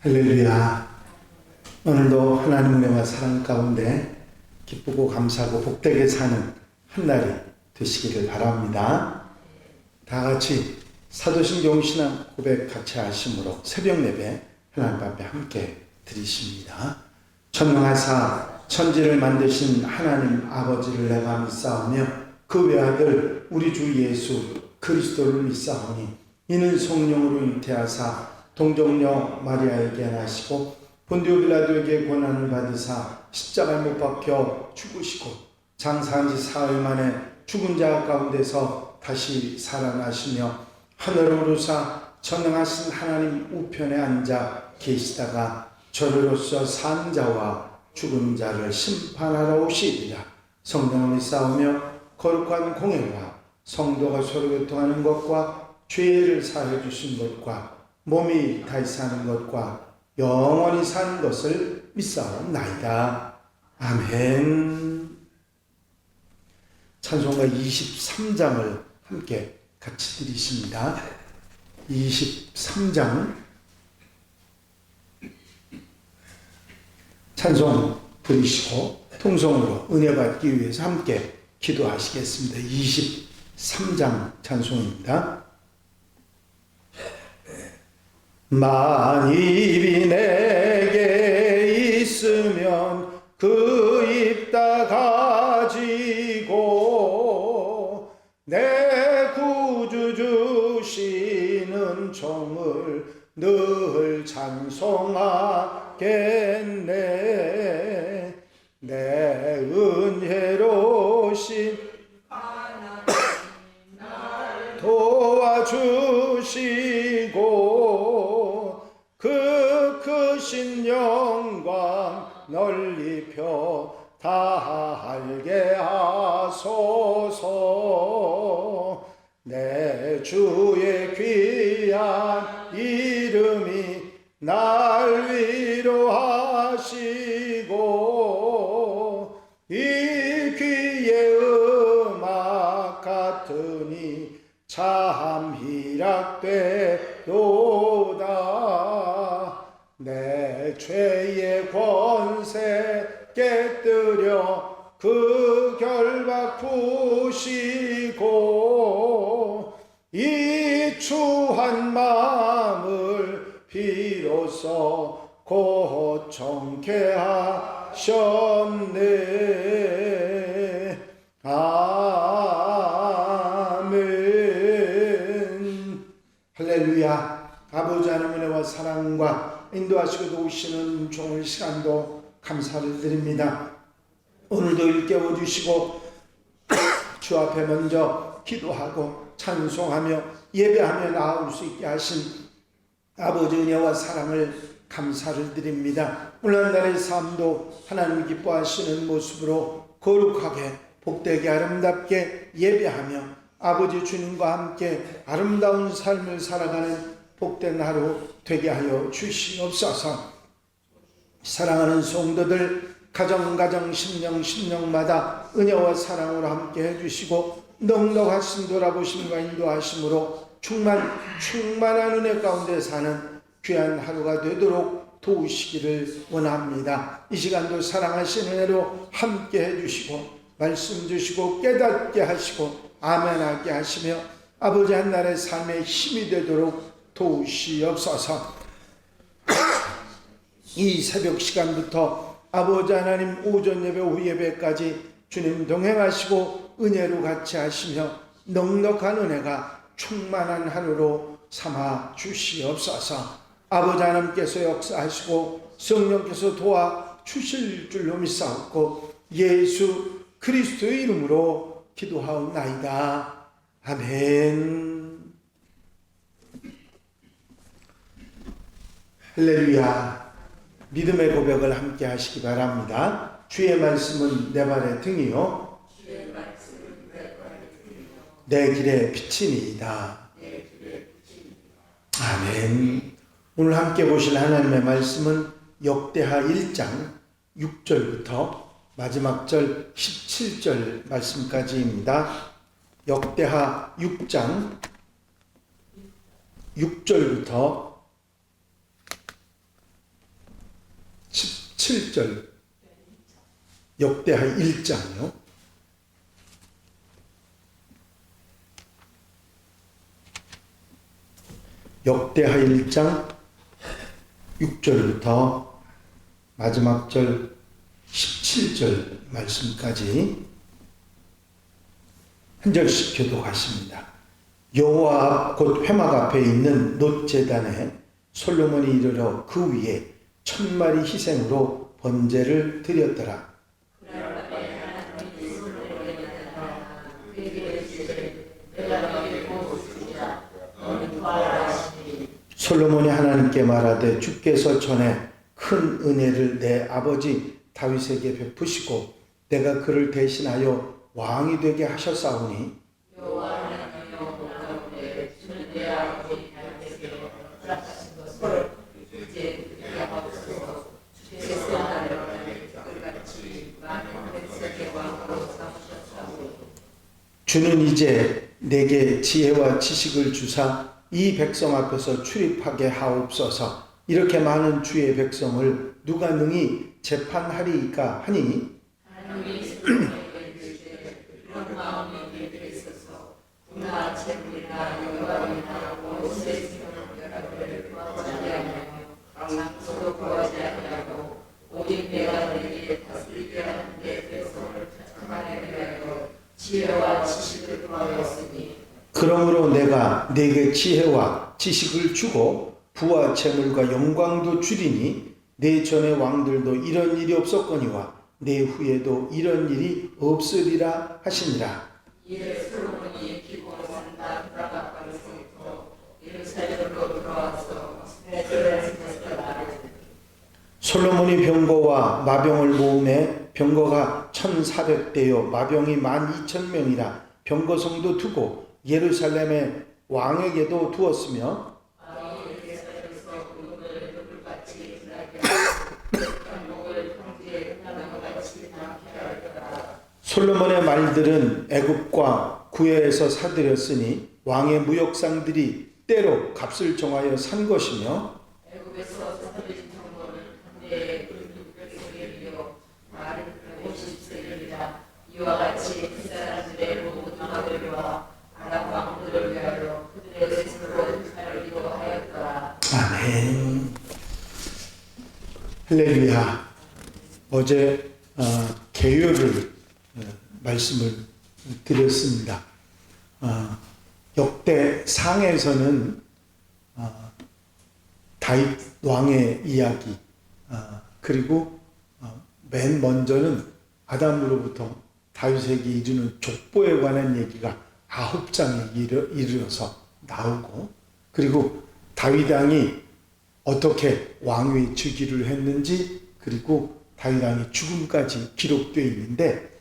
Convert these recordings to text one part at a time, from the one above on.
할렐루야. 오늘도 하나님 은혜와 사랑 가운데 기쁘고 감사하고 복되게 사는 한 날이 되시기를 바랍니다. 다 같이 사도신경 신앙 고백 같이 하심으로 새벽 예배 하나님 앞에 함께 드리십니다. 전능하사 천지를 만드신 하나님 아버지를 내가 믿사오며 그 외아들 우리 주 예수 그리스도를 믿사오니 이는 성령으로 잉태하사 동정녀 마리아에게 나시고 본디오 빌라도에게 고난을 받으사 십자가에 못 박혀 죽으시고 장사한 지 사흘 만에 죽은 자 가운데서 다시 살아나시며 하늘로 오르사 전능하신 하나님 우편에 앉아 계시다가 저리로서 산 자와 죽은 자를 심판하러 오시리라. 성령을 믿사오며 거룩한 공예와 성도가 서로 교통하는 것과 죄를 사해 주신 것과 몸이 다시 사는 것과 영원히 사는 것을 믿사옵나이다. 아멘. 찬송가 23장을 함께 같이 드리십니다. 23장 찬송 들으시고 통성으로 은혜 받기 위해서 함께 기도하시겠습니다. 23장 찬송입니다. 만입이 내게 있으면 그 입 다 가지고 내 구주 주시는 종을 늘 찬송하겠네. 내 은혜로신 도와주시고 그 크신 영광 널리 펴 다 알게 하소서. 내 주의 귀한 이름이 날 위로하시고 이 귀의 음악 같으니 참 희락되도다. 내 죄의 권세 깨뜨려 그 결박 푸시고 이 추한 마음을 비로소 고청케 하셨네. 아멘. 할렐루야. 아버지 하나님의 은혜와 사랑과 인도하시고 도우시는 좋은 시간도 감사를 드립니다. 오늘도 일깨워 주시고 주 앞에 먼저 기도하고 찬송하며 예배하며 나아올 수 있게 하신 아버지 은혜와 사랑을 감사를 드립니다. 오늘 한 날의 삶도 하나님 기뻐하시는 모습으로 거룩하게 복되게 아름답게 예배하며 아버지 주님과 함께 아름다운 삶을 살아가는 복된 하루 되게 하여 주시옵소서. 사랑하는 성도들 가정 심령마다 은혜와 사랑으로 함께 해주시고 넉넉하신 돌아보심과 인도하심으로 충만한 은혜 가운데 사는 귀한 하루가 되도록 도우시기를 원합니다. 이 시간도 사랑하신 은혜로 함께 해주시고 말씀 주시고 깨닫게 하시고 아멘하게 하시며 아버지 한날의 삶의 힘이 되도록 도우시옵소서. 이 새벽 시간부터 아버지 하나님 오전 예배 오후 예배까지 주님 동행하시고 은혜로 같이 하시며 넉넉한 은혜가 충만한 하루로 삼아 주시옵소서. 아버지 하나님께서 역사하시고 성령께서 도와 주실 줄로 믿사옵고 예수 그리스도의 이름으로 기도하옵나이다. 아멘. 할렐루야. 믿음의 고백을 함께 하시기 바랍니다. 주의 말씀은 내 발의 등이요 내 길의 빛이니이다. 아멘. 오늘 함께 보실 하나님의 말씀은 역대하 1장 6절부터 마지막 절 17절 말씀까지입니다. 역대하 6장 6절부터 17절 역대하 1장이요. 역대하 1장 6절부터 마지막 절 17절 말씀까지 한 절씩 교독하십니다. 여호와 앞 곧 회막 앞에 있는 놋제단에 솔로몬이 이르러 그 위에 1000마리 희생으로 번제를 드렸더라. 솔로몬이 하나님께 말하되 주께서 전에 큰 은혜를 내 아버지 다윗에게 베푸시고 내가 그를 대신하여 왕이 되게 하셨사오니 주는 이제 내게 지혜와 지식을 주사 이 백성 앞에서 출입하게 하옵소서. 이렇게 많은 주의 백성을 누가 능히 재판하리이까 하니 그러므로 내가 네게 지혜와 지식을 주고 부와 재물과 영광도 주리니 내 전의 왕들도 이런 일이 없었거니와 내 후에도 이런 일이 없으리라 하시니라. 솔로몬이 병거와 마병을 모음에 병거가 1400대요 마병이 12,000명이라 병거성도 두고 예루살렘의 왕에게도 두었으며 솔로몬의 말들은 애굽과 구해에서 사들였으니 왕의 무역상들이 때로 값을 정하여 산 것이며 이와 같이 그 사람들의 모든 아들과 아람 왕들을 위하여 그들의 새로운 살기도 하였더라. 아멘. 할렐루야. 어제 개요를 말씀을 드렸습니다. 역대상에서는 다윗 왕의 이야기 그리고 맨 먼저는 아담으로부터 다윗에게 이르는 족보에 관한 얘기가 9장에 이르러서 나오고 그리고 다윗 왕이 어떻게 왕위에 즉위를 했는지 그리고 다윗 왕의 죽음까지 기록되어 있는데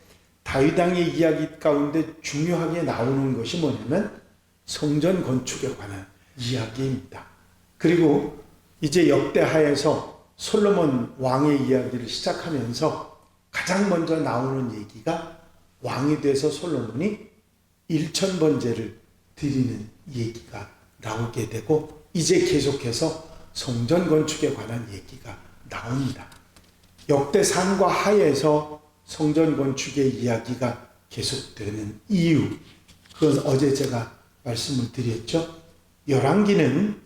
다윗 왕의 이야기 가운데 중요하게 나오는 것이 뭐냐면 성전 건축에 관한 이야기입니다. 그리고 이제 역대하에서 솔로몬 왕의 이야기를 시작하면서 가장 먼저 나오는 얘기가 왕이 돼서 솔로몬이 1000번제를 드리는 얘기가 나오게 되고 이제 계속해서 성전 건축에 관한 얘기가 나옵니다. 역대상과 하에서 성전 건축의 이야기가 계속되는 이유 그건 어제 제가 말씀을 드렸죠. 열왕기는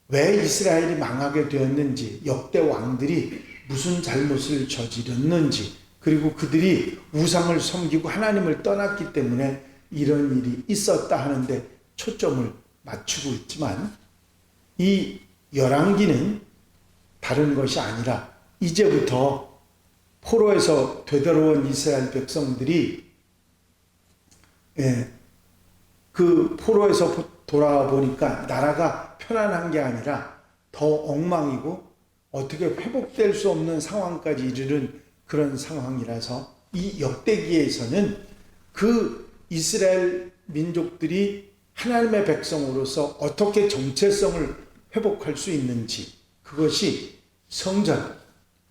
왜 이스라엘이 망하게 되었는지 역대 왕들이 무슨 잘못을 저질렀는지 그리고 그들이 우상을 섬기고 하나님을 떠났기 때문에 이런 일이 있었다 하는데 초점을 맞추고 있지만 이 열왕기는 다른 것이 아니라 이제부터 포로에서 되돌아온 이스라엘 백성들이 그 포로에서 돌아와 보니까 나라가 편안한 게 아니라 더 엉망이고 어떻게 회복될 수 없는 상황까지 이르는 그런 상황이라서 이 역대기에서는 그 이스라엘 민족들이 하나님의 백성으로서 어떻게 정체성을 회복할 수 있는지 그것이 성전,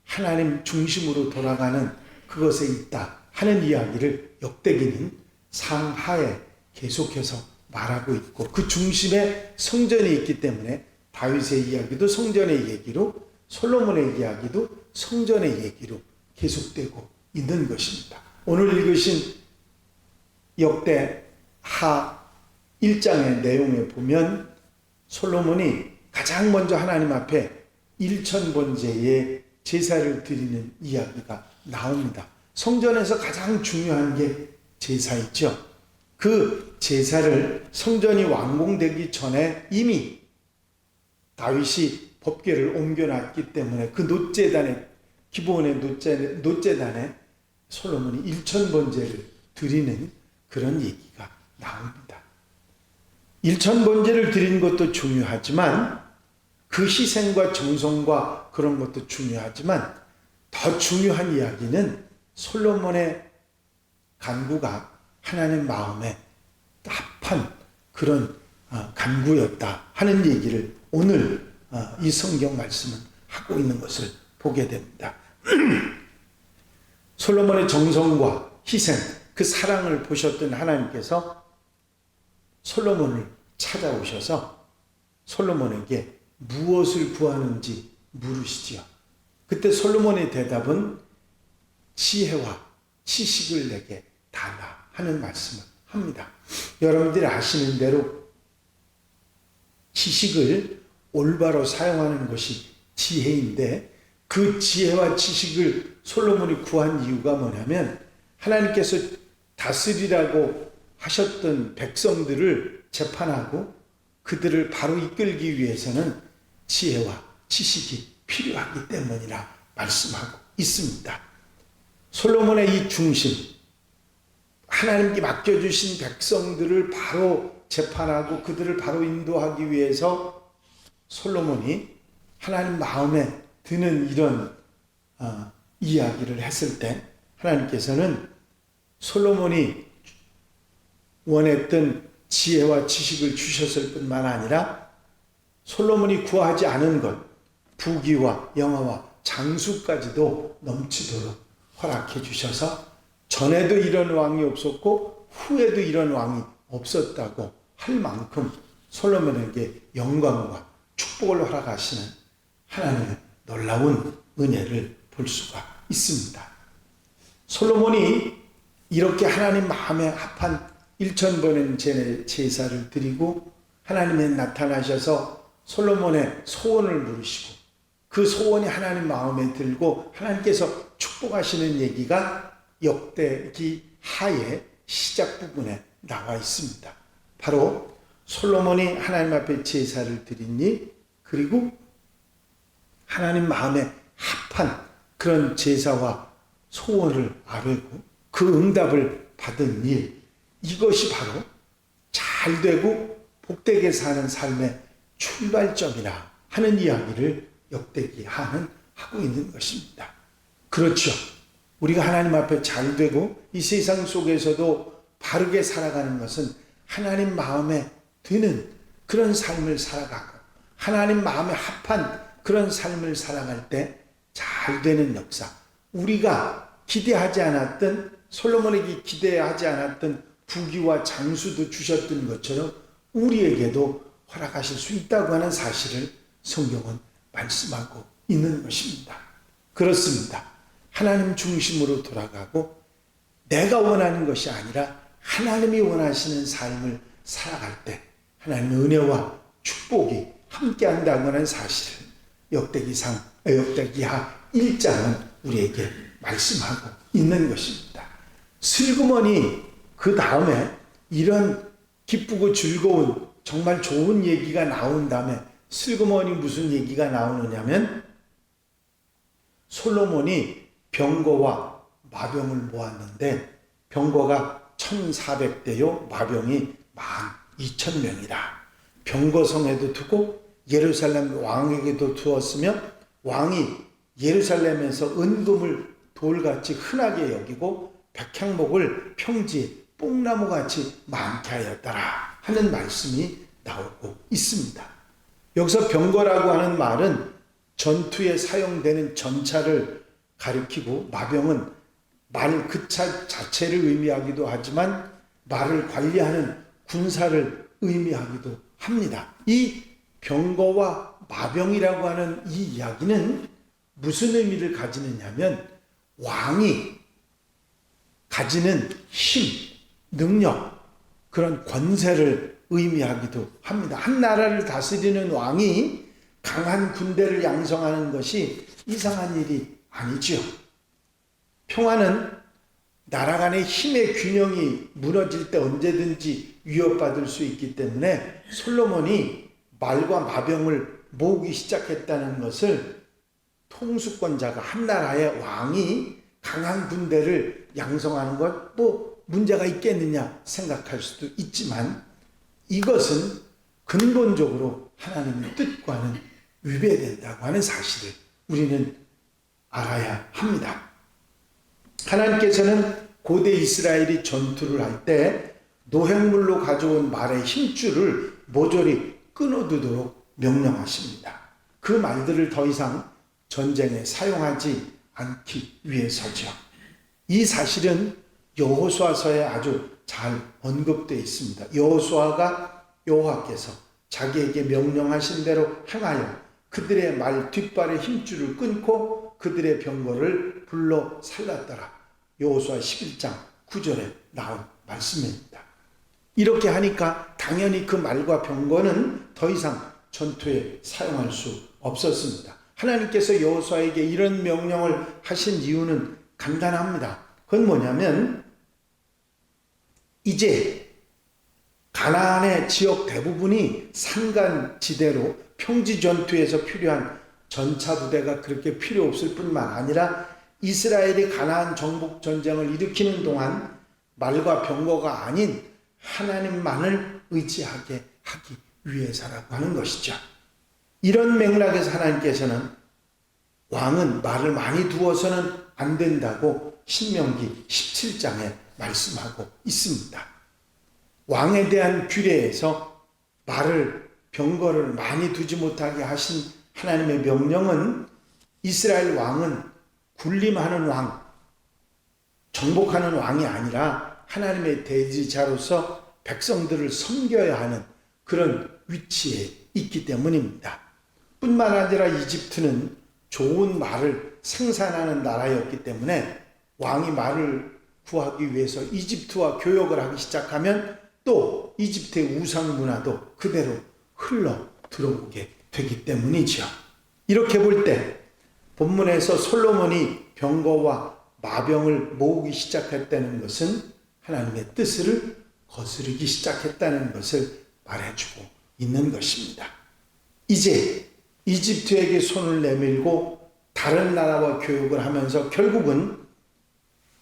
하나님 중심으로 돌아가는 그것에 있다 하는 이야기를 역대기는 상하에 계속해서 말하고 있고 그 중심에 성전이 있기 때문에 다윗의 이야기도 성전의 얘기로 솔로몬의 이야기도 성전의 얘기로 계속되고 있는 것입니다. 오늘 읽으신 역대하 1장의 내용에 보면 솔로몬이 가장 먼저 하나님 앞에 일천번제의 제사를 드리는 이야기가 나옵니다. 성전에서 가장 중요한 게 제사이죠. 그 제사를 성전이 완공되기 전에 이미 다윗이 법궤를 옮겨놨기 때문에 그 놋제단에, 기본의 놋제단에 솔로몬이 일천번제를 드리는 그런 얘기가 나옵니다. 일천번제를 드리는 것도 중요하지만 그 희생과 정성과 그런 것도 중요하지만 더 중요한 이야기는 솔로몬의 간구가 하나님 마음에 합한 그런 간구였다 하는 얘기를 오늘 이 성경 말씀은 하고 있는 것을 보게 됩니다. 솔로몬의 정성과 희생, 그 사랑을 보셨던 하나님께서 솔로몬을 찾아오셔서 솔로몬에게 무엇을 구하는지 물으시지요. 그때 솔로몬의 대답은 지혜와 지식을 내게 달라 하는 말씀을 합니다. 여러분들이 아시는 대로 지식을 올바로 사용하는 것이 지혜인데 그 지혜와 지식을 솔로몬이 구한 이유가 뭐냐면 하나님께서 다스리라고 하셨던 백성들을 재판하고 그들을 바로 이끌기 위해서는 지혜와 지식이 필요하기 때문이라 말씀하고 있습니다. 솔로몬의 이 중심, 하나님께 맡겨주신 백성들을 바로 재판하고 그들을 바로 인도하기 위해서 솔로몬이 하나님 마음에 드는 이런 이야기를 했을 때 하나님께서는 솔로몬이 원했던 지혜와 지식을 주셨을 뿐만 아니라 솔로몬이 구하지 않은 것, 부귀와 영화와 장수까지도 넘치도록 허락해 주셔서 전에도 이런 왕이 없었고 후에도 이런 왕이 없었다고 할 만큼 솔로몬에게 영광과 축복을 허락하시는 하나님의 놀라운 은혜를 볼 수가 있습니다. 솔로몬이 이렇게 하나님 마음에 합한 1000번의 제사를 드리고 하나님이 나타나셔서 솔로몬의 소원을 물으시고 그 소원이 하나님 마음에 들고 하나님께서 축복하시는 얘기가 역대기 하의 시작 부분에 나와 있습니다. 바로 솔로몬이 하나님 앞에 제사를 드리니 그리고 하나님 마음에 합한 그런 제사와 소원을 아뢰고 그 응답을 받은 일, 이것이 바로 잘되고 복되게 사는 삶의 출발점이라 하는 이야기를 역대기 하는 하고 있는 것입니다. 그렇죠. 우리가 하나님 앞에 잘되고 이 세상 속에서도 바르게 살아가는 것은 하나님 마음에 드는 그런 삶을 살아가고 하나님 마음에 합한 그런 삶을 살아갈 때 잘되는 역사, 우리가 기대하지 않았던, 솔로몬에게 기대하지 않았던 부귀와 장수도 주셨던 것처럼 우리에게도 허락하실 수 있다고 하는 사실을 성경은 말씀하고 있는 것입니다. 그렇습니다. 하나님 중심으로 돌아가고 내가 원하는 것이 아니라 하나님이 원하시는 삶을 살아갈 때 하나님의 은혜와 축복이 함께한다고 하는 사실을 역대기하 1장은 우리에게 말씀하고 있는 것입니다. 슬그머니 그 다음에 이런 기쁘고 즐거운 정말 좋은 얘기가 나온 다음에 슬그머니 무슨 얘기가 나오느냐면 솔로몬이 병거와 마병을 모았는데 병거가 1400대요 마병이 12,000명이라 병거성에도 두고 예루살렘 왕에게도 두었으며 왕이 예루살렘에서 은금을 돌같이 흔하게 여기고 백향목을 평지에 뽕나무같이 많게 하였더라 하는 말씀이 나오고 있습니다. 여기서 병거라고 하는 말은 전투에 사용되는 전차를 가리키고 마병은 말 그 차 자체를 의미하기도 하지만 말을 관리하는 군사를 의미하기도 합니다. 이 병거와 마병이라고 하는 이 이야기는 무슨 의미를 가지느냐면 왕이 가지는 힘, 능력, 그런 권세를 의미하기도 합니다. 한 나라를 다스리는 왕이 강한 군대를 양성하는 것이 이상한 일이 아니지요. 평화는 나라 간의 힘의 균형이 무너질 때 언제든지 위협받을 수 있기 때문에 솔로몬이 말과 마병을 모으기 시작했다는 것을 통수권자가 한 나라의 왕이 강한 군대를 양성하는 것 뭐 문제가 있겠느냐 생각할 수도 있지만 이것은 근본적으로 하나님의 뜻과는 위배된다고 하는 사실을 우리는 알아야 합니다. 하나님께서는 고대 이스라엘이 전투를 할 때 노획물로 가져온 말의 힘줄을 모조리 끊어두도록 명령하십니다. 그 말들을 더 이상 전쟁에 사용하지 않기 위해서죠. 이 사실은 여호수아서에 아주 잘 언급되어 있습니다. 여호와께서 자기에게 명령하신 대로 행하여 그들의 말 뒷발의 힘줄을 끊고 그들의 병거를 불러 살랐더라. 여호수아 11장 9절에 나온 말씀입니다. 이렇게 하니까 당연히 그 말과 병거는 더 이상 전투에 사용할 수 없었습니다. 하나님께서 여호수아에게 이런 명령을 하신 이유는 간단합니다. 그건 뭐냐면 이제 가나안의 지역 대부분이 산간지대로 평지 전투에서 필요한 전차 부대가 그렇게 필요 없을 뿐만 아니라 이스라엘이 가나안 정복 전쟁을 일으키는 동안 말과 병거가 아닌 하나님만을 의지하게 하기 위해서라고 하는 것이죠. 이런 맥락에서 하나님께서는 왕은 말을 많이 두어서는 안 된다고 신명기 17장에 말씀하고 있습니다. 왕에 대한 규례에서 말을 병거를 많이 두지 못하게 하신 하나님의 명령은 이스라엘 왕은 군림하는 왕, 정복하는 왕이 아니라 하나님의 대지자로서 백성들을 섬겨야 하는 그런 위치에 있기 때문입니다. 뿐만 아니라 이집트는 좋은 말을 생산하는 나라였기 때문에 왕이 말을 구하기 위해서 이집트와 교역을 하기 시작하면 또 이집트의 우상 문화도 그대로 흘러 들어오게 되기 때문이죠. 이렇게 볼 때 본문에서 솔로몬이 병거와 마병을 모으기 시작했다는 것은 하나님의 뜻을 거스르기 시작했다는 것을 말해주고 있는 것입니다. 이제 이집트에게 손을 내밀고 다른 나라와 교역을 하면서 결국은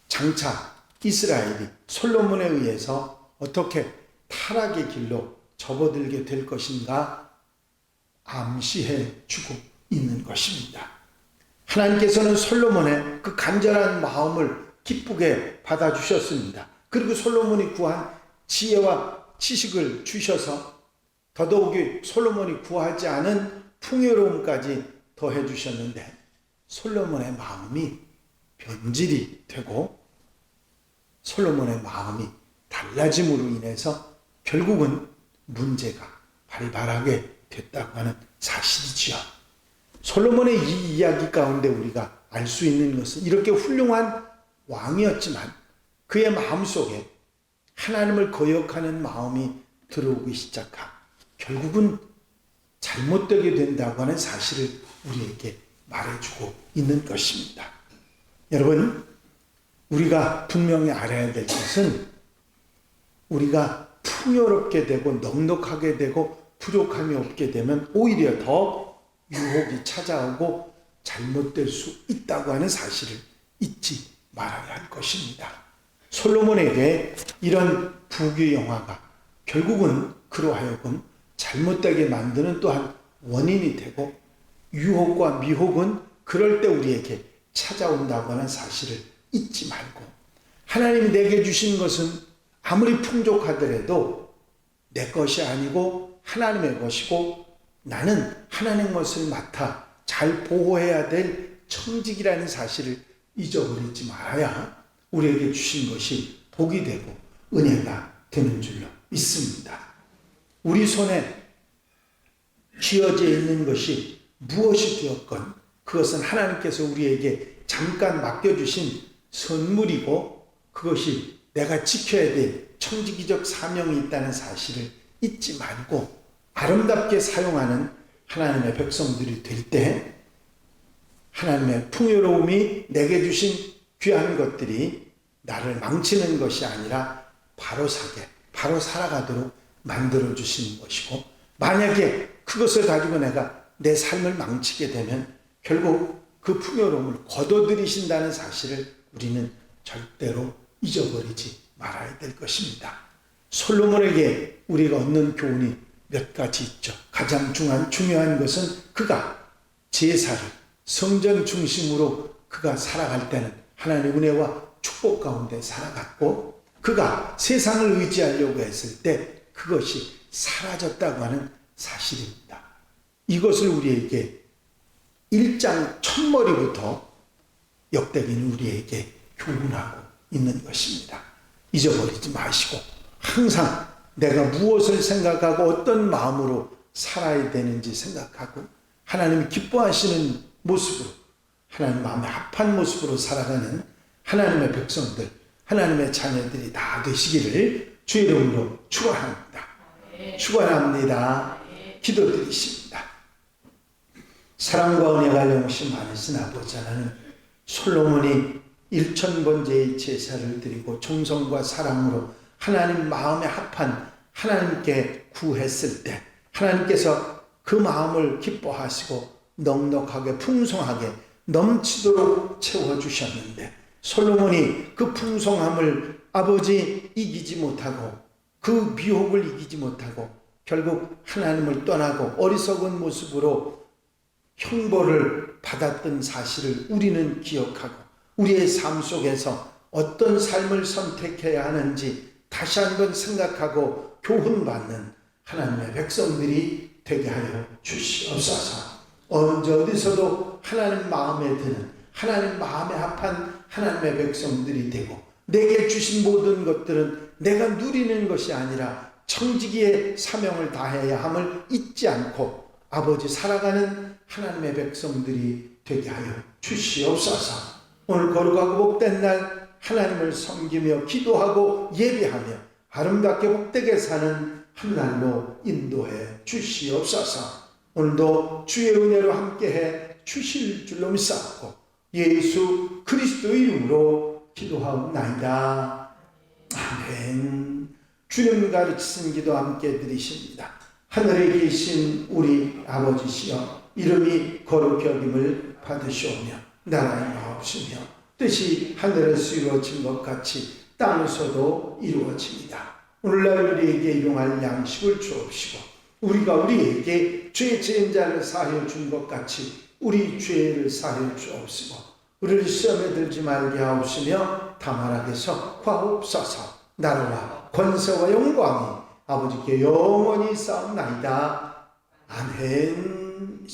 장차 이스라엘이 솔로몬에 의해서 어떻게 타락의 길로 접어들게 될 것인가 암시해 주고 있는 것입니다. 하나님께서는 솔로몬의 그 간절한 마음을 기쁘게 받아주셨습니다. 그리고 솔로몬이 구한 지혜와 지식을 주셔서 더더욱이 솔로몬이 구하지 않은 풍요로움까지 더해 주셨는데 솔로몬의 마음이 변질이 되고 솔로몬의 마음이 달라짐으로 인해서 결국은 문제가 발발하게 됐다고 하는 사실이지요. 솔로몬의 이 이야기 가운데 우리가 알 수 있는 것은 이렇게 훌륭한 왕이었지만 그의 마음속에 하나님을 거역하는 마음이 들어오기 시작하고 결국은 잘못되게 된다고 하는 사실을 우리에게 말해주고 있는 것입니다. 여러분, 우리가 분명히 알아야 될 것은 우리가 풍요롭게 되고 넉넉하게 되고 부족함이 없게 되면 오히려 더 유혹이 찾아오고 잘못될 수 있다고 하는 사실을 잊지 말아야 할 것입니다. 솔로몬에게 이런 부귀영화가 결국은 그로 하여금 잘못되게 만드는 또한 원인이 되고 유혹과 미혹은 그럴 때 우리에게 찾아온다고 하는 사실을 잊지 말고 하나님이 내게 주신 것은 아무리 풍족하더라도 내 것이 아니고 하나님의 것이고 나는 하나님의 것을 맡아 잘 보호해야 될 청직이라는 사실을 잊어버리지 말아야 우리에게 주신 것이 복이 되고 은혜가 되는 줄로 믿습니다. 우리 손에 쥐어져 있는 것이 무엇이 되었건 그것은 하나님께서 우리에게 잠깐 맡겨주신 선물이고 그것이 내가 지켜야 될 청지기적 사명이 있다는 사실을 잊지 말고 아름답게 사용하는 하나님의 백성들이 될 때 하나님의 풍요로움이 내게 주신 귀한 것들이 나를 망치는 것이 아니라 바로 사게, 바로 살아가도록 만들어 주시는 것이고, 만약에 그것을 가지고 내가 내 삶을 망치게 되면 결국 그 풍요로움을 거둬들이신다는 사실을 우리는 절대로 잊어버리지 말아야 될 것입니다. 솔로몬에게 우리가 얻는 교훈이 몇 가지 있죠. 가장 중요한 것은 그가 제사를 성전 중심으로 그가 살아갈 때는 하나님의 은혜와 축복 가운데 살아갔고, 그가 세상을 의지하려고 했을 때 그것이 사라졌다고 하는 사실입니다. 이것을 우리에게 1장 첫머리부터 역대기는 우리에게 교훈하고 있는 것입니다. 잊어버리지 마시고 항상 내가 무엇을 생각하고 어떤 마음으로 살아야 되는지 생각하고 하나님이 기뻐하시는 모습으로, 하나님 마음에 합한 모습으로 살아가는 하나님의 백성들, 하나님의 자녀들이 다 되시기를 주의 이름으로 축원합니다. 축원합니다. 기도드리십니다. 사랑과 은혜가 영심 많으신 아버지 하나님, 솔로몬이 1000번째의 제사를 드리고忠성과 사랑으로 하나님 마음에 합한 하나님께 구했을 때 하나님께서 그 마음을 기뻐하시고 넉넉하게 풍성하게 넘치도록 채워주셨는데, 솔로몬이 그 풍성함을 아버지 이기지 못하고 그 미혹을 이기지 못하고 결국 하나님을 떠나고 어리석은 모습으로 형벌을 받았던 사실을 우리는 기억하고 우리의 삶 속에서 어떤 삶을 선택해야 하는지 다시 한번 생각하고 교훈받는 하나님의 백성들이 되게 하여 주시옵소서. 언제 어디서도 하나님 마음에 드는, 하나님 마음에 합한 하나님의 백성들이 되고, 내게 주신 모든 것들은 내가 누리는 것이 아니라 청지기의 사명을 다해야 함을 잊지 않고 아버지 살아가는 하나님의 백성들이 되게 하여 주시옵소서. 오늘 거룩하고 복된 날 하나님을 섬기며 기도하고 예배하며 아름답게 복되게 사는 한 날로 인도해 주시옵소서. 오늘도 주의 은혜로 함께해 주실 줄로 믿사옵고 예수 그리스도의 이름으로 기도하옵나이다. 아멘. 주님 가르치신 기도 함께 드리십니다. 하늘에 계신 우리 아버지시여, 이름이 거룩히 여김을 받으시오며 나라의 마옵시며 뜻이 하늘에서 이루어진 것 같이 땅에서도 이루어집니다. 오늘날 우리에게 일용할 양식을 주옵시고 우리가 우리에게 죄 지은 자를 사하여 준 것 같이 우리 죄를 사하여 주옵시고 우리를 시험에 들지 말게 하옵시며 다만 악에서 구하옵소서. 나라와 권세와 영광이 아버지께 영원히 쌓옵나이다. 아멘.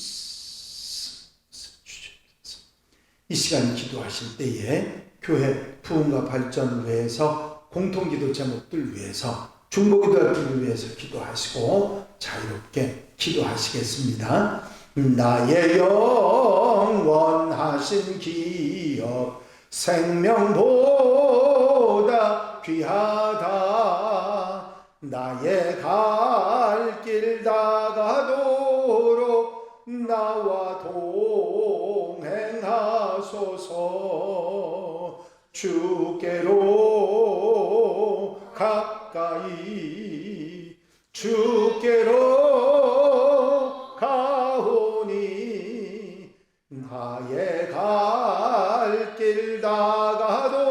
이 시간 기도하실 때에 교회 부흥과 발전을 위해서 공통기도 제목들 위해서 중보기도를 위해서 기도하시고 자유롭게 기도하시겠습니다. 나의 영원하신 기업 생명보다 귀하다. 나의 갈 길 다가도록 나와 동행하소서. 주께로 가까이 주께로 가오니 나의 갈 길 다가도록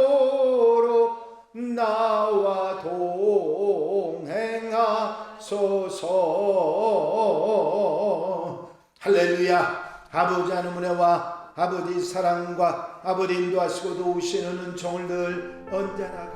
나와 동행하소서. 할렐루야. 아버지 하나님 은혜와 아버지 사랑과 아버지 인도하시고 도우시는 은총을 늘 언제나